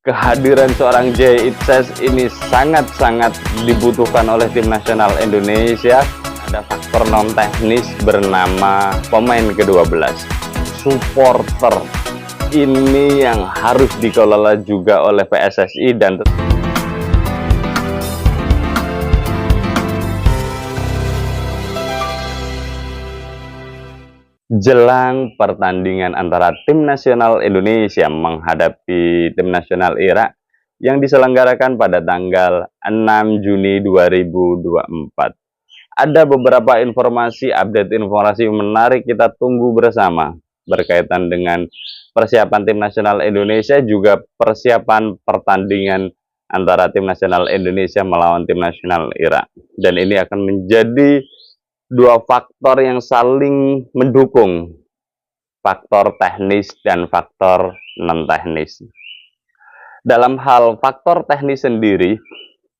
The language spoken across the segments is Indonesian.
Kehadiran seorang Jay Itzes ini sangat-sangat dibutuhkan oleh tim nasional Indonesia. Ada faktor non teknis bernama pemain ke-12, supporter. Ini yang harus dikelola juga oleh PSSI dan jelang pertandingan antara tim nasional Indonesia menghadapi tim nasional Irak yang diselenggarakan pada tanggal 6 Juni 2024. Ada beberapa update informasi menarik kita tunggu bersama berkaitan dengan persiapan tim nasional Indonesia, juga persiapan pertandingan antara tim nasional Indonesia melawan tim nasional Irak. Dan ini akan menjadi dua faktor yang saling mendukung, faktor teknis dan faktor non teknis. Dalam hal faktor teknis sendiri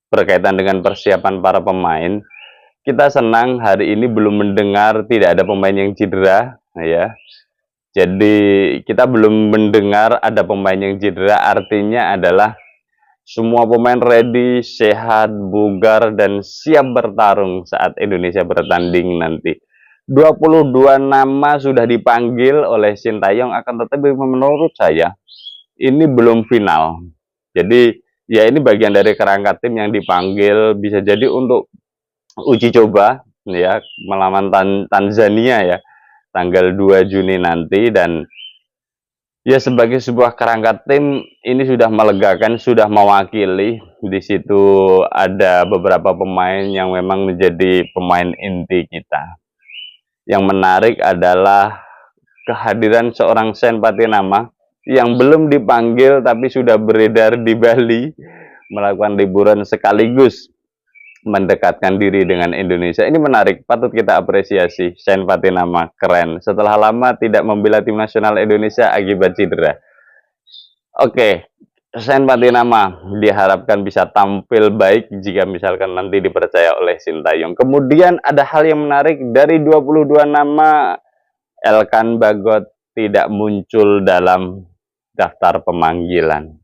berkaitan dengan persiapan para pemain, kita senang hari ini belum mendengar tidak ada pemain yang cedera, ya. Jadi kita belum mendengar ada pemain yang cedera, artinya adalah semua pemain ready, sehat, bugar, dan siap bertarung saat Indonesia bertanding nanti. 22 nama sudah dipanggil oleh Sintayong, akan tetapi menurut saya ini belum final. Jadi ya ini bagian dari kerangka tim yang dipanggil, bisa jadi untuk uji coba ya melawan Tanzania ya tanggal 2 Juni nanti. Dan ya sebagai sebuah kerangka tim ini sudah melegakan, sudah mewakili. Di situ ada beberapa pemain yang memang menjadi pemain inti kita. Yang menarik adalah kehadiran seorang Sen Patinama yang belum dipanggil tapi sudah beredar di Bali melakukan liburan sekaligus mendekatkan diri dengan Indonesia. Ini menarik, patut kita apresiasi. Sen Patinama keren. Setelah lama tidak membela tim nasional Indonesia akibat cedera. Oke, Sen Patinama diharapkan bisa tampil baik jika misalkan nanti dipercaya oleh Sintayong. Kemudian ada hal yang menarik, dari 22 nama, Elkan Bagot tidak muncul dalam daftar pemanggilan.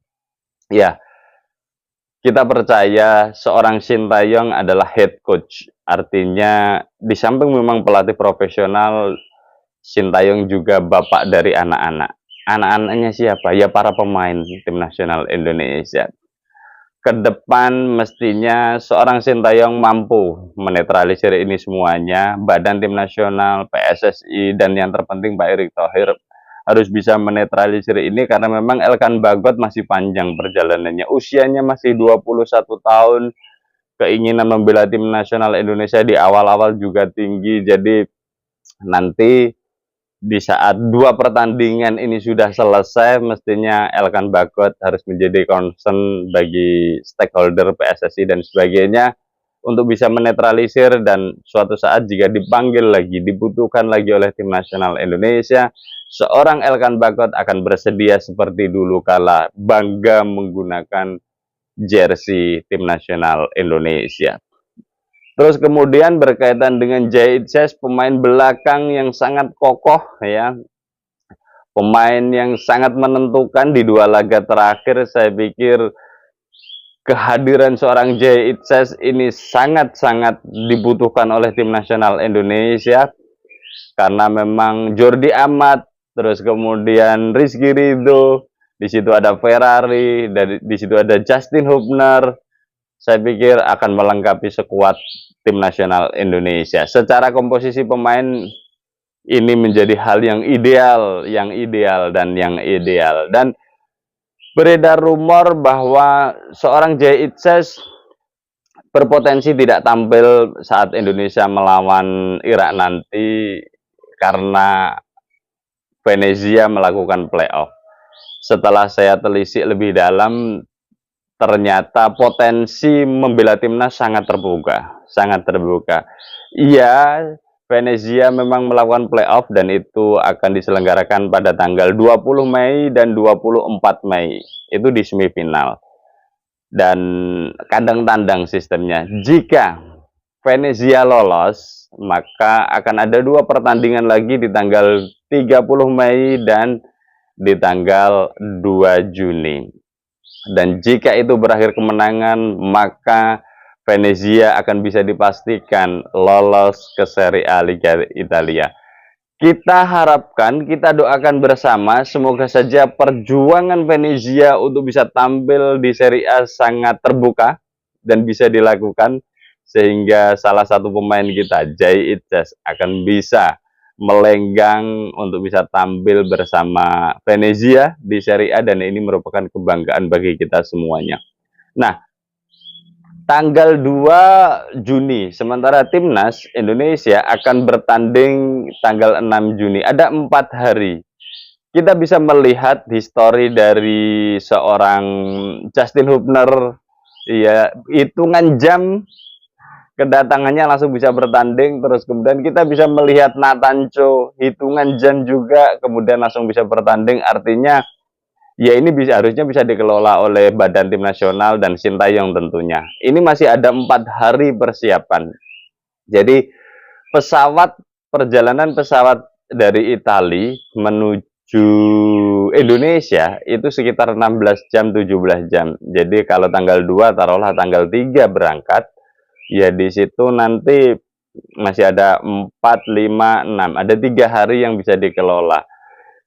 Ya, kita percaya seorang Sintayong adalah head coach. Artinya di samping memang pelatih profesional, Sintayong juga bapak dari anak-anak. Anak-anaknya siapa? Ya para pemain tim nasional Indonesia. Ke depan mestinya seorang Sintayong mampu menetralisir ini semuanya. Badan tim nasional, PSSI, dan yang terpenting Pak Erick Thohir harus bisa menetralisir ini, karena memang Elkan Bagot masih panjang perjalanannya. Usianya masih 21 tahun. Keinginan membela tim nasional Indonesia di awal-awal juga tinggi. Jadi nanti di saat dua pertandingan ini sudah selesai, mestinya Elkan Bagot harus menjadi concern bagi stakeholder PSSI dan sebagainya untuk bisa menetralisir, dan suatu saat jika dipanggil lagi, dibutuhkan lagi oleh tim nasional Indonesia, seorang Elkan Bagot akan bersedia seperti dulu kala bangga menggunakan jersey tim nasional Indonesia. Terus kemudian berkaitan dengan Jay Itzes, pemain belakang yang sangat kokoh ya, pemain yang sangat menentukan di dua laga terakhir. Saya pikir kehadiran seorang Jay Itzes ini sangat-sangat dibutuhkan oleh tim nasional Indonesia, karena memang Jordi Amat, terus kemudian Rizky Ridho, di situ ada Ferrari, di situ ada Justin Hubner. Saya pikir akan melengkapi sekuat tim nasional Indonesia. Secara komposisi pemain ini menjadi hal yang ideal. Dan beredar rumor bahwa seorang Jay Itzes berpotensi tidak tampil saat Indonesia melawan Irak nanti karena Venezia melakukan playoff. Setelah saya telisik lebih dalam, ternyata potensi membela timnas sangat terbuka. Iya, Venezia memang melakukan playoff dan itu akan diselenggarakan pada tanggal 20 Mei dan 24 Mei. Itu di semifinal. Dan kandang tandang sistemnya. Jika Venezia lolos, maka akan ada dua pertandingan lagi di tanggal 30 Mei dan di tanggal 2 Juni. Dan jika itu berakhir kemenangan, maka Venezia akan bisa dipastikan lolos ke Serie A Liga Italia. Kita harapkan, kita doakan bersama, semoga saja perjuangan Venezia untuk bisa tampil di Serie A sangat terbuka dan bisa dilakukan, sehingga salah satu pemain kita, Jay Itses, akan bisa melenggang untuk bisa tampil bersama Venezia di Serie A, dan ini merupakan kebanggaan bagi kita semuanya. Nah, tanggal 2 Juni, sementara timnas Indonesia akan bertanding tanggal 6 Juni. Ada 4 hari. Kita bisa melihat histori dari seorang Justin Hubner, ya, hitungan jam kedatangannya langsung bisa bertanding, terus kemudian kita bisa melihat Nathan Cho, hitungan jam juga kemudian langsung bisa bertanding. Artinya ya ini harusnya bisa dikelola oleh Badan Tim Nasional dan Sintayong tentunya. Ini masih ada 4 hari persiapan. Jadi perjalanan pesawat dari Italia menuju Indonesia itu sekitar 16 jam, 17 jam. Jadi kalau tanggal 2 taruhlah tanggal 3 berangkat, ya di situ nanti masih ada 4, 5, 6. Ada 3 hari yang bisa dikelola.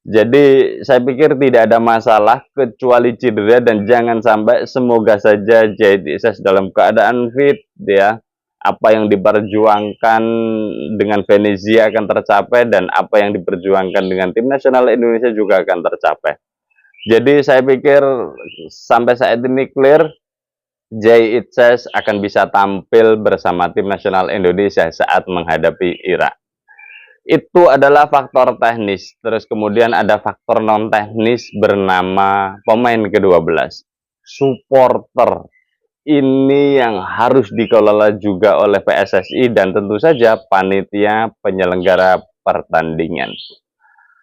Jadi saya pikir tidak ada masalah kecuali cedera, dan jangan sampai, semoga saja Jay Itses dalam keadaan fit ya. Apa yang diperjuangkan dengan Venezia akan tercapai, dan apa yang diperjuangkan dengan tim nasional Indonesia juga akan tercapai. Jadi saya pikir sampai saat ini clear, Jay Itses akan bisa tampil bersama tim nasional Indonesia saat menghadapi Irak. Itu adalah faktor teknis. Terus kemudian ada faktor non teknis bernama pemain ke-12, supporter. Ini yang harus dikelola juga oleh PSSI dan tentu saja panitia penyelenggara pertandingan.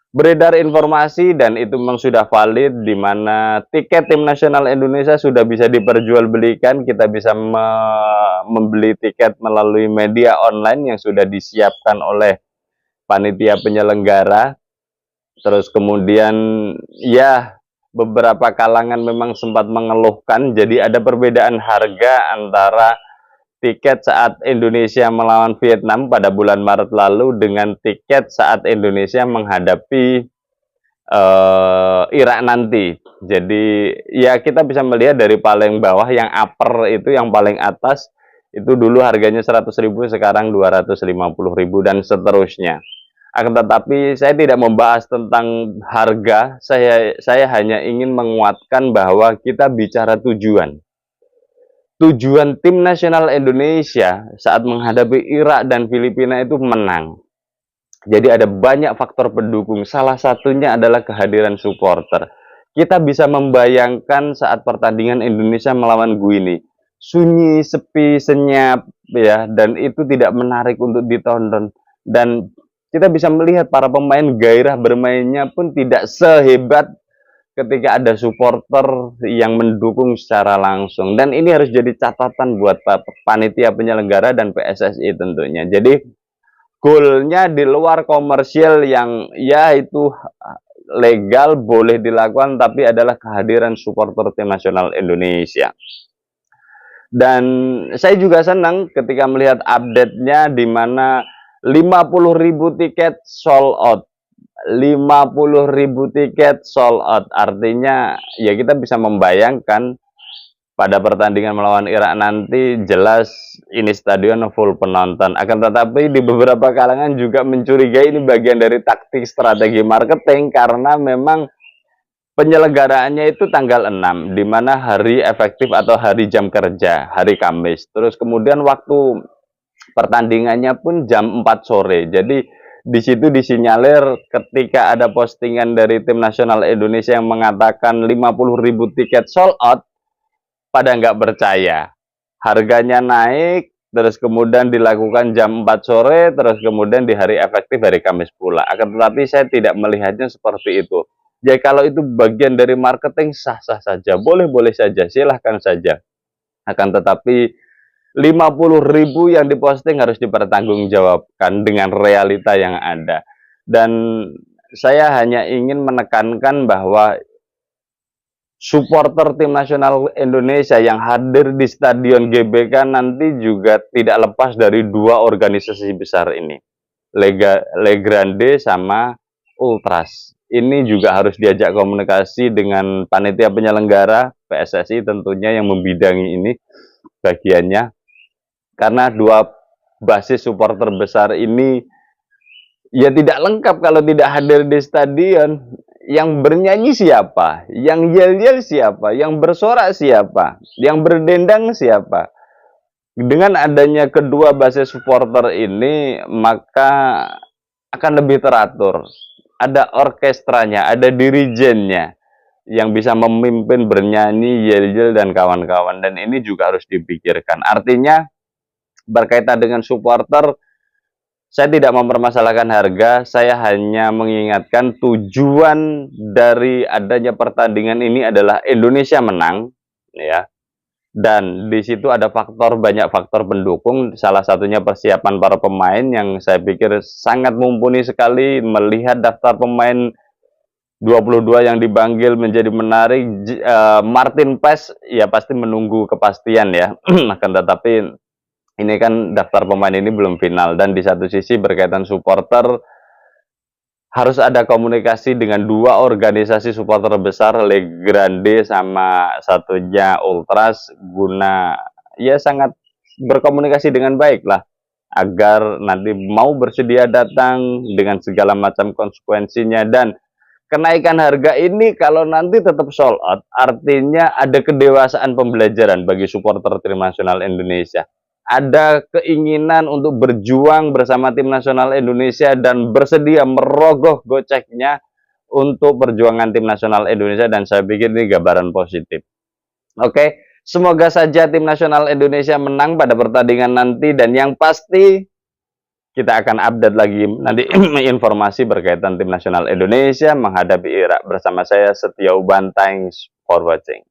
Beredar informasi, dan itu memang sudah valid, di mana tiket tim nasional Indonesia sudah bisa diperjualbelikan. Kita bisa membeli tiket melalui media online yang sudah disiapkan oleh panitia penyelenggara. Terus kemudian ya beberapa kalangan memang sempat mengeluhkan, jadi ada perbedaan harga antara tiket saat Indonesia melawan Vietnam pada bulan Maret lalu dengan tiket saat Indonesia menghadapi Irak nanti. Jadi ya kita bisa melihat dari paling bawah, yang upper itu, yang paling atas itu dulu harganya 100.000, sekarang 250.000 dan seterusnya. Akan tetapi saya tidak membahas tentang harga, saya hanya ingin menguatkan bahwa kita bicara tujuan. Tujuan tim nasional Indonesia saat menghadapi Irak dan Filipina itu menang. Jadi ada banyak faktor pendukung, salah satunya adalah kehadiran supporter. Kita bisa membayangkan saat pertandingan Indonesia melawan Guinea, sunyi, sepi, senyap, ya, dan itu tidak menarik untuk ditonton. Dan kita bisa melihat para pemain gairah bermainnya pun tidak sehebat ketika ada supporter yang mendukung secara langsung. Dan ini harus jadi catatan buat panitia penyelenggara dan PSSI tentunya. Jadi goalnya di luar komersial yang ya itu legal, boleh dilakukan, tapi adalah kehadiran supporter tim nasional Indonesia. Dan saya juga senang ketika melihat update-nya di mana 50.000 tiket sold out. 50.000 tiket sold out, artinya ya kita bisa membayangkan pada pertandingan melawan Irak nanti jelas ini stadion full penonton. Akan tetapi di beberapa kalangan juga mencurigai ini bagian dari taktik strategi marketing, karena memang penyelenggaraannya itu tanggal 6, di mana hari efektif atau hari jam kerja, hari Kamis. Terus kemudian waktu pertandingannya pun jam 4 sore. Jadi di situ disinyalir ketika ada postingan dari tim nasional Indonesia yang mengatakan 50.000 tiket sold out, pada nggak percaya. Harganya naik, terus kemudian dilakukan jam 4 sore, terus kemudian di hari efektif hari Kamis pula. Akan tetapi saya tidak melihatnya seperti itu. Jadi kalau itu bagian dari marketing, sah-sah saja, boleh-boleh saja, silahkan saja. Akan tetapi 50.000 yang diposting harus dipertanggungjawabkan dengan realita yang ada. Dan saya hanya ingin menekankan bahwa supporter tim nasional Indonesia yang hadir di Stadion GBK nanti juga tidak lepas dari dua organisasi besar ini, Legrande sama Ultras. Ini juga harus diajak komunikasi dengan panitia penyelenggara PSSI tentunya yang membidangi ini bagiannya, karena dua basis supporter besar ini ya tidak lengkap kalau tidak hadir di stadion. Yang bernyanyi siapa? Yang yel-yel siapa? Yang bersorak siapa? Yang berdendang siapa? Dengan adanya kedua basis supporter ini, maka akan lebih teratur. Ada orkestranya, ada dirijennya yang bisa memimpin, bernyanyi, yel-yel, dan kawan-kawan. Dan ini juga harus dipikirkan. Artinya, berkaitan dengan supporter, saya tidak mempermasalahkan harga, saya hanya mengingatkan tujuan dari adanya pertandingan ini adalah Indonesia menang, ya. Dan di situ ada banyak faktor pendukung, salah satunya persiapan para pemain yang saya pikir sangat mumpuni sekali. Melihat daftar pemain 22 yang dipanggil menjadi menarik. Martin Paes ya pasti menunggu kepastian ya, akan tetapi ini kan daftar pemain ini belum final, dan di satu sisi berkaitan supporter harus ada komunikasi dengan dua organisasi supporter besar, Legrande sama satunya Ultras, guna ya sangat berkomunikasi dengan baik lah, agar nanti mau bersedia datang dengan segala macam konsekuensinya. Dan kenaikan harga ini kalau nanti tetap sold out, artinya ada kedewasaan pembelajaran bagi supporter tim nasional Indonesia. Ada keinginan untuk berjuang bersama tim nasional Indonesia dan bersedia merogoh goceknya untuk perjuangan tim nasional Indonesia, dan saya pikir ini gambaran positif. Oke, semoga saja tim nasional Indonesia menang pada pertandingan nanti, dan yang pasti kita akan update lagi nanti informasi berkaitan tim nasional Indonesia menghadapi Irak bersama saya Setia Uban. Thanks for watching.